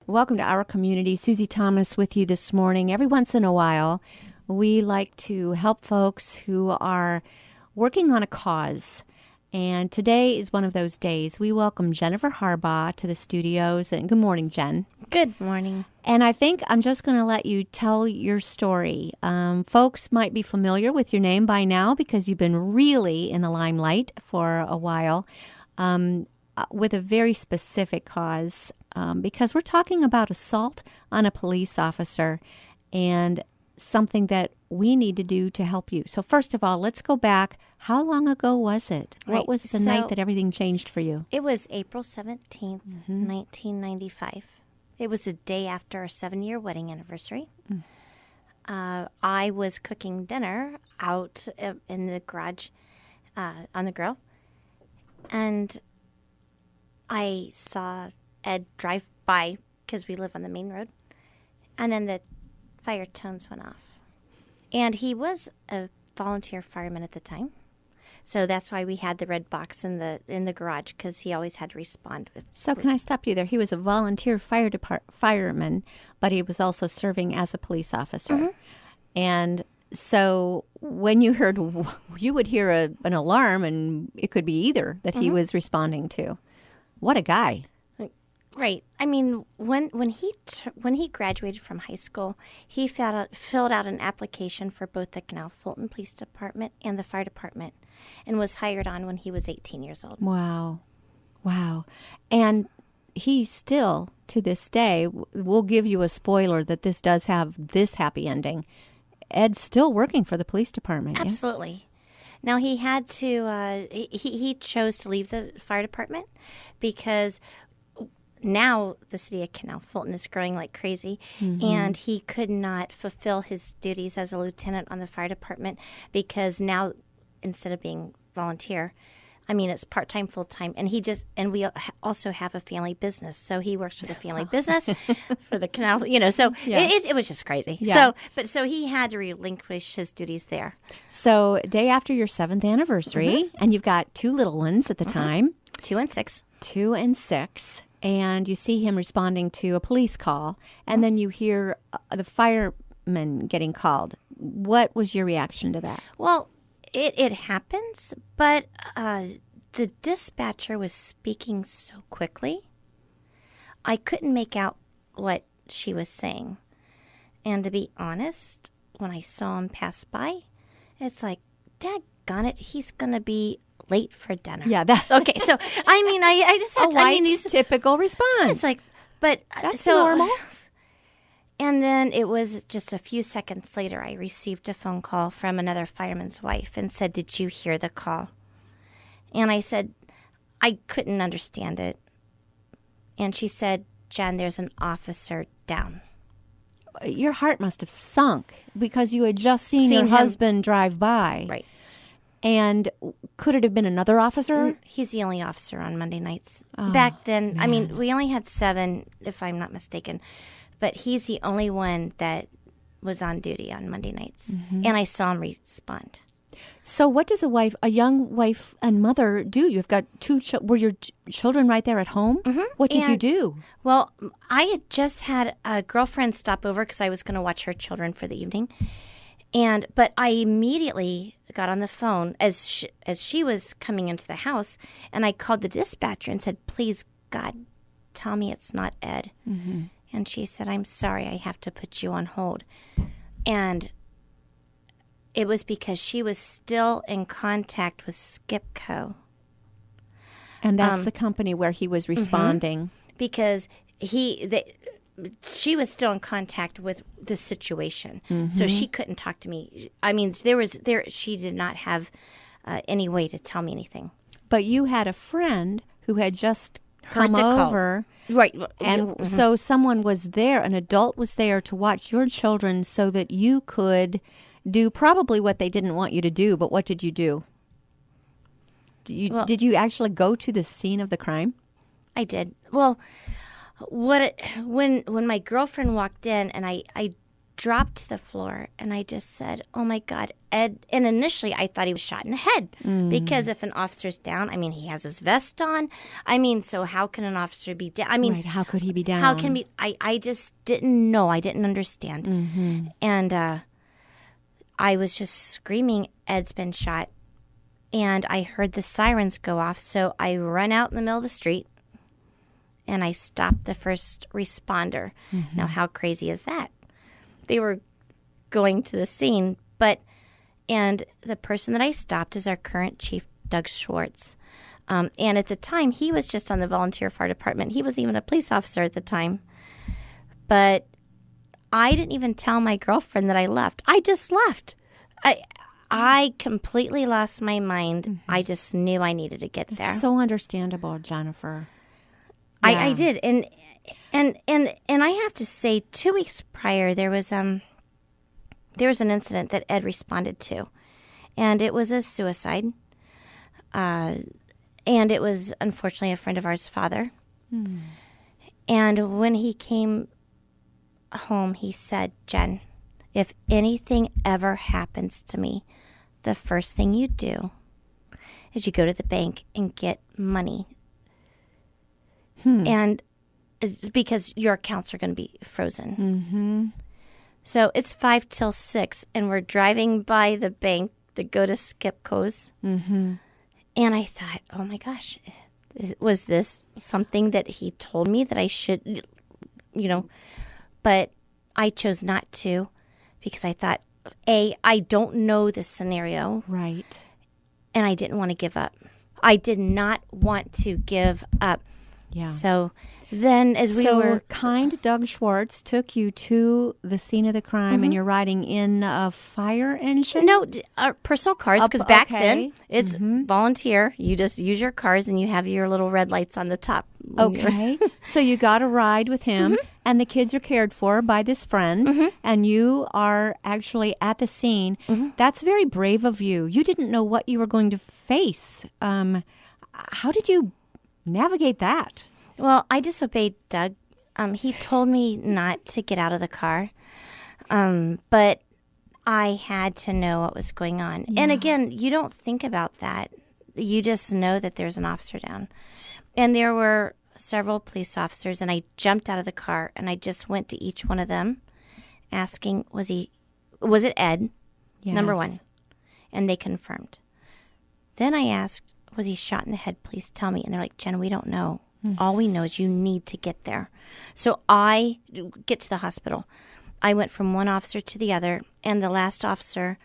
Welcome to our community. Susie Thomas with you this morning. Every once in a while, we like to help folks who are working on a cause. And today is one of those days. We welcome Jennifer Harbaugh to the studios. And good morning, Jen. Good morning. And I think I'm just going to let you tell your story. Folks might be familiar with your name by now because you've been really in the limelight for a while with a very specific cause. Because we're talking about assault on a police officer and something that we need to do to help you. So first of all, let's go back. How long ago was it? Right. What was the night that everything changed for you? It was April 17th, 1995. It was the day after our 7-year wedding anniversary. I was cooking dinner out in the garage on the grill, and I saw Ed drive by because we live on the main road, and then the fire tones went off. And he was a volunteer fireman at the time, so that's why we had the red box in the garage, because he always had to respond. So can I stop you there? He was a volunteer fireman, but he was also serving as a police officer. And so when you heard, you would hear an alarm, and it could be either that he was responding to. What a guy. Right. I mean, when he graduated from high school, he filled out an application for both the Canal Fulton Police Department and the fire department, and was hired on when he was 18 years old. Wow. And he still, to this day, we'll give you a spoiler that this does have this happy ending. Ed's still working for the police department. Absolutely. Yeah? Now, he had to, he chose to leave the fire department because now the city of Canal Fulton is growing like crazy, and he could not fulfill his duties as a lieutenant on the fire department because now, instead of being volunteer, I mean, it's part-time, full-time, and we also have a family business, so he works for the family business for the canal, so it was just crazy. Yeah. So he had to relinquish his duties there. So day after your 7th anniversary, and you've got 2 little ones at the time. 2 and 6. 2 and 6. And you see him responding to a police call, and then you hear the fireman getting called. What was your reaction to that? Well, it happens, but the dispatcher was speaking so quickly, I couldn't make out what she was saying. And to be honest, when I saw him pass by, it's like, daggone it, he's going to be late for dinner. Yeah. Okay, so, I mean, I just had to... typical response. It's like, but... That's normal. And then it was just a few seconds later, I received a phone call from another fireman's wife and said, "Did you hear the call?" And I said, I couldn't understand it. And she said, "Jen, there's an officer down." Your heart must have sunk because you had just seen your husband drive by. Right. And could it have been another officer? He's the only officer on Monday nights. Back then, man. I mean, we only had 7, if I'm not mistaken. But he's the only one that was on duty on Monday nights. And I saw him respond. So what does a young wife and mother do? You've got 2 were your children right there at home? What did you do? Well, I had just had a girlfriend stop over because I was going to watch her children for the evening. But I immediately got on the phone as she was coming into the house, and I called the dispatcher and said, "Please, God, tell me it's not Ed." And she said, "I'm sorry, I have to put you on hold." And it was because she was still in contact with Skipco. And that's the company where he was responding. Because she was still in contact with the situation. So she couldn't talk to me. I mean, she did not have any way to tell me anything. But you had a friend who had just come over. Right. And so someone was there, an adult was there to watch your children so that you could do probably what they didn't want you to do. But what did you do? Did you actually go to the scene of the crime? I did. Well, when my girlfriend walked in, and I dropped to the floor, and I just said, "Oh my God, Ed!" And initially, I thought he was shot in the head because if an officer's down, I mean, he has his vest on. I mean, so how can an officer be down? I mean, Right. How could he be down? how can be? I just didn't know. I didn't understand, and I was just screaming, "Ed's been shot!" And I heard the sirens go off, so I run out in the middle of the street, and I stopped the first responder. Now, how crazy is that? They were going to the scene, and the person that I stopped is our current chief, Doug Schwartz. And at the time, he was just on the volunteer fire department. He wasn't even a police officer at the time. But I didn't even tell my girlfriend that I left. I just left. I completely lost my mind. I just knew I needed to get there. So understandable, Jennifer. I did, and I have to say, 2 weeks prior, there was an incident that Ed responded to, and it was a suicide, and it was unfortunately a friend of ours' father. And when he came home, he said, "Jen, if anything ever happens to me, the first thing you do is you go to the bank and get money." And it's because your accounts are going to be frozen. So it's 5 till 6, and we're driving by the bank to go to Skipco's. And I thought, oh my gosh, was this something that he told me that I should, but I chose not to because I thought, I don't know this scenario. Right. And I didn't want to give up. I did not want to give up. Yeah. So then kind Doug Schwartz took you to the scene of the crime, and you're riding in a fire engine? No, personal cars, because back okay. then it's volunteer. You just use your cars and you have your little red lights on the top. Okay. So you got a ride with him, and the kids are cared for by this friend, and you are actually at the scene. That's very brave of you. You didn't know what you were going to face. How did you navigate that? Well, I disobeyed Doug. He told me not to get out of the car, but I had to know what was going on. Yeah. And again, you don't think about that. You just know that there's an officer down. And there were several police officers, and I jumped out of the car, and I just went to each one of them asking, was it Ed? Yes. Number one. And they confirmed. Then I asked, was he shot in the head? Please tell me. And they're like, Jen, we don't know. All we know is you need to get there. So I get to the hospital. I went from one officer to the other, and the last officer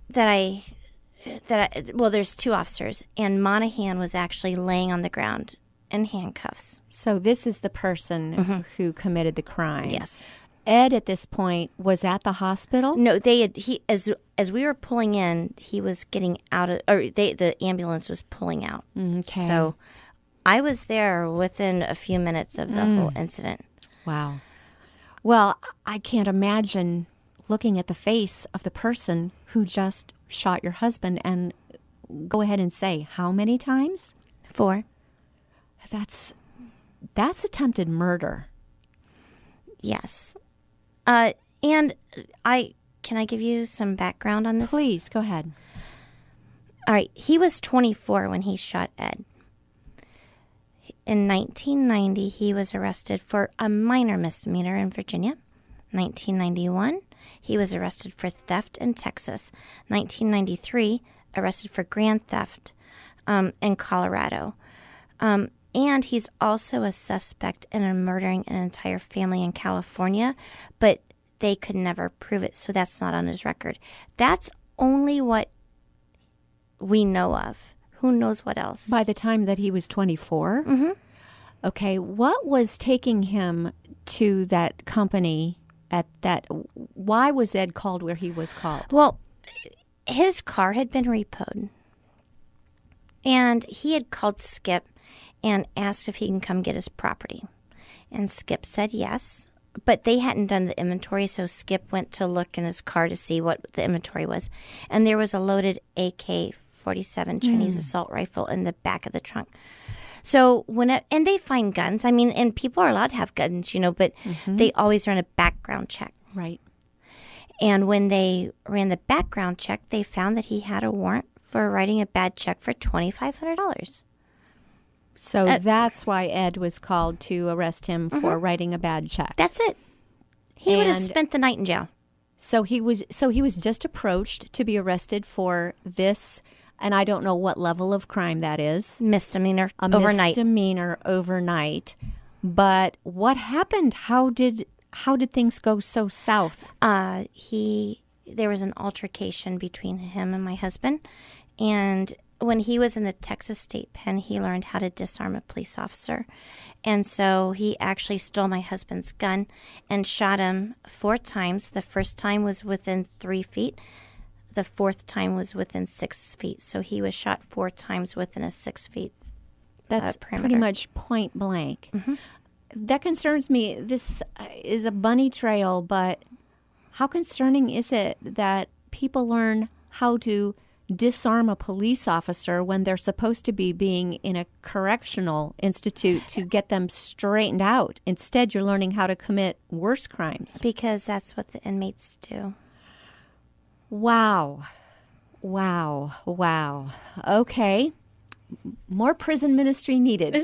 there's 2 officers, and Monahan was actually laying on the ground in handcuffs. So this is the person who committed the crime. Yes. Ed, at this point, was at the hospital? No, as we were pulling in, he was getting out of, the ambulance was pulling out. Okay. So I was there within a few minutes of the whole incident. Wow. Well, I can't imagine looking at the face of the person who just shot your husband and go ahead and say, how many times? 4. That's attempted murder. Yes. And can I give you some background on this? Please, go ahead. All right. He was 24 when he shot Ed. In 1990, he was arrested for a minor misdemeanor in Virginia. 1991, he was arrested for theft in Texas. 1993, arrested for grand theft in Colorado. And he's also a suspect in murdering an entire family in California, but they could never prove it, so that's not on his record. That's only what we know of. Who knows what else? By the time that he was 24? Okay, what was taking him to that company at that? Why was Ed called where he was called? Well, his car had been repoed, and he had called Skip and asked if he can come get his property. And Skip said yes, but they hadn't done the inventory, so Skip went to look in his car to see what the inventory was. And there was a loaded AK-47 Chinese assault rifle in the back of the trunk. So and they find guns. I mean, and people are allowed to have guns, but they always run a background check. Right. And when they ran the background check, they found that he had a warrant for writing a bad check for $2,500. So that's why Ed was called to arrest him for writing a bad check. That's it. He would have spent the night in jail. So he was just approached to be arrested for this, and I don't know what level of crime that is. Misdemeanor overnight. Misdemeanor overnight. But what happened? How did things go so south? There was an altercation between him and my husband, and when he was in the Texas State Pen, he learned how to disarm a police officer. And so he actually stole my husband's gun and shot him 4 times. The first time was within 3 feet. The 4th time was within 6 feet. So he was shot 4 times within a 6 feet That's perimeter. pretty much point blank. That concerns me. This is a bunny trail, but how concerning is it that people learn how to disarm a police officer when they're supposed to be being in a correctional institute to get them straightened out? Instead, you're learning how to commit worse crimes. Because that's what the inmates do. Wow. Okay. More prison ministry needed.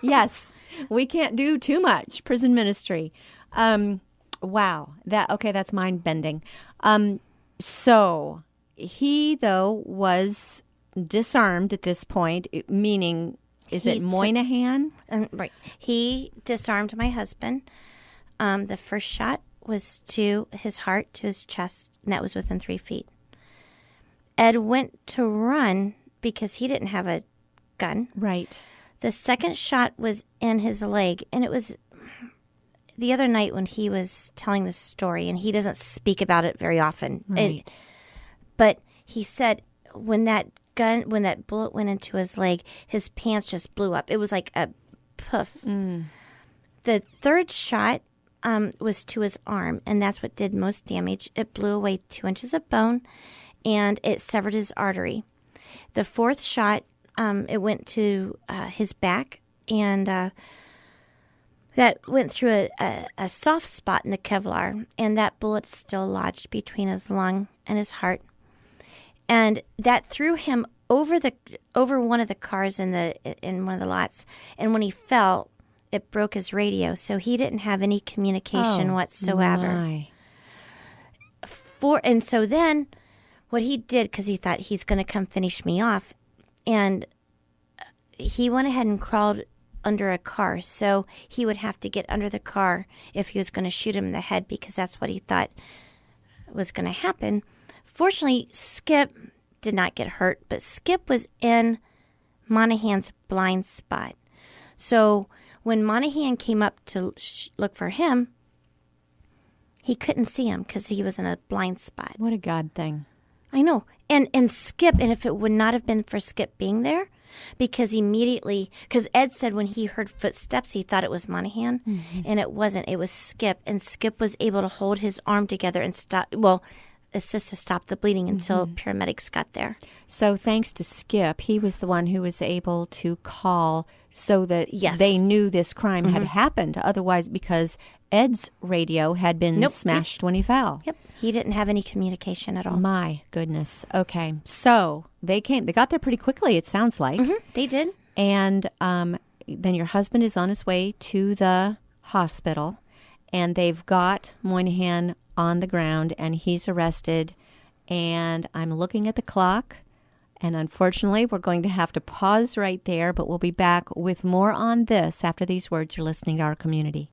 Yes. We can't do too much prison ministry. Wow. That's mind-bending. So he, though, was disarmed at this point, meaning, is it Moynihan? Right. He disarmed my husband. The first shot was to his heart, to his chest, and that was within 3 feet. Ed went to run because he didn't have a gun. Right. The second shot was in his leg, and it was the other night when he was telling this story, and he doesn't speak about it very often. Right. But he said when that bullet went into his leg, his pants just blew up. It was like a poof. The third shot was to his arm, and that's what did most damage. It blew away 2 inches of bone, and it severed his artery. The fourth shot, it went to his back, and that went through a soft spot in the Kevlar, and that bullet still lodged between his lung and his heart. And that threw him over one of the cars in one of the lots. And when he fell, it broke his radio, so he didn't have any communication whatsoever. My. And so then what he did, because he thought he's going to come finish me off, and he went ahead and crawled under a car. So he would have to get under the car if he was going to shoot him in the head, because that's what he thought was going to happen. Fortunately, Skip did not get hurt, but Skip was in Monahan's blind spot. So when Monahan came up to look for him, he couldn't see him because he was in a blind spot. What a God thing. I know. And Skip, and if it would not have been for Skip being there, because Ed said when he heard footsteps, he thought it was Monahan, and it wasn't. It was Skip, and Skip was able to hold his arm together and assist to stop the bleeding until paramedics got there. So thanks to Skip, he was the one who was able to call so that they knew this crime had happened. Otherwise, because Ed's radio had been smashed when he fell. Yep. He didn't have any communication at all. My goodness. Okay. So they got there pretty quickly, it sounds like. They did. And then your husband is on his way to the hospital, and they've got Moynihan on the ground, and he's arrested. And I'm looking at the clock, and unfortunately, we're going to have to pause right there, but we'll be back with more on this after these words. You're listening to Our Community.